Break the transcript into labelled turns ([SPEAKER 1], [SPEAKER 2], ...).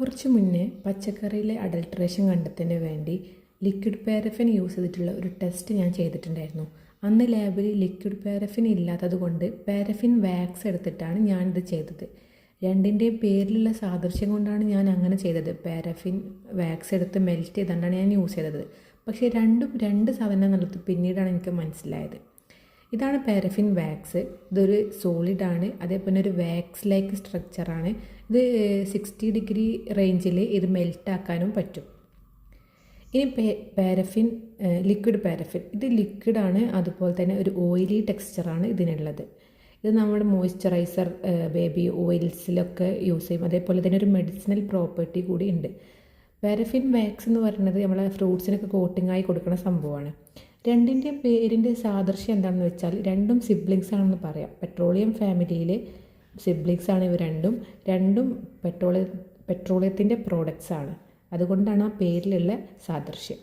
[SPEAKER 1] കുറച്ച് മുന്നേ പച്ചക്കറിയിലെ അഡൾട്രേഷൻ കണ്ടെത്തുന്നതിന് വേണ്ടി ലിക്വിഡ് പാരഫിൻ യൂസ് ചെയ്തിട്ടുള്ള ഒരു ടെസ്റ്റ് ഞാൻ ചെയ്തിട്ടുണ്ടായിരുന്നു. അന്ന് ലാബിൽ ലിക്വിഡ് പാരഫിൻ ഇല്ലാത്തത് കൊണ്ട് പാരഫിൻ വാക്സ് എടുത്തിട്ടാണ് ഞാനിത് ചെയ്തത്. രണ്ടിൻ്റെയും പേരിലുള്ള സാദൃശ്യം കൊണ്ടാണ് ഞാൻ അങ്ങനെ ചെയ്തത്. പാരഫിൻ വാക്സ് എടുത്ത് മെൽറ്റ് ചെയ്തുകൊണ്ടാണ് ഞാൻ യൂസ് ചെയ്തത്. പക്ഷേ രണ്ടും രണ്ട് സാധനം എന്നുള്ളത് പിന്നീടാണ് എനിക്ക് മനസ്സിലായത്. ഇതാണ് പാരഫിൻ വാക്സ്. ഇതൊരു സോളിഡാണ്, അതേപോലെ ഒരു വാക്സ് ലൈക്ക് സ്ട്രക്ചറാണ്. ഇത് 60 ഡിഗ്രി റേഞ്ചിൽ ഇത് മെൽറ്റാക്കാനും പറ്റും. ഇനി പാരഫിൻ, ലിക്വിഡ് പാരഫിൻ, ഇത് ലിക്വിഡാണ്, അതുപോലെ തന്നെ ഒരു ഓയിലി ടെക്സ്ചറാണ് ഇതിനുള്ളത്. ഇത് നമ്മുടെ മോയ്സ്ചറൈസർ, ബേബി ഓയിൽസിലൊക്കെ യൂസ് ചെയ്യും. അതേപോലെ തന്നെ ഒരു മെഡിസിനൽ പ്രോപ്പർട്ടി കൂടി ഉണ്ട്. പാരഫിൻ വാക്സ് എന്ന് പറയുന്നത് നമ്മളെ ഫ്രൂട്ട്സിനൊക്കെ കോട്ടിങ്ങായി കൊടുക്കുന്ന സംഭവമാണ്. രണ്ടിൻ്റെ പേരിൻ്റെ സാദൃശ്യം എന്താണെന്ന് വെച്ചാൽ രണ്ടും സിബ്ലിങ്സ് ആണെന്ന് പറയാം. പെട്രോളിയം ഫാമിലിയിലെ സിബ്ലിങ്സ് ആണ് ഇവ രണ്ടും പെട്രോളിയത്തിൻ്റെ പ്രോഡക്റ്റ്സ് ആണ്. അതുകൊണ്ടാണ് ആ പേരിലുള്ള സാദൃശ്യം.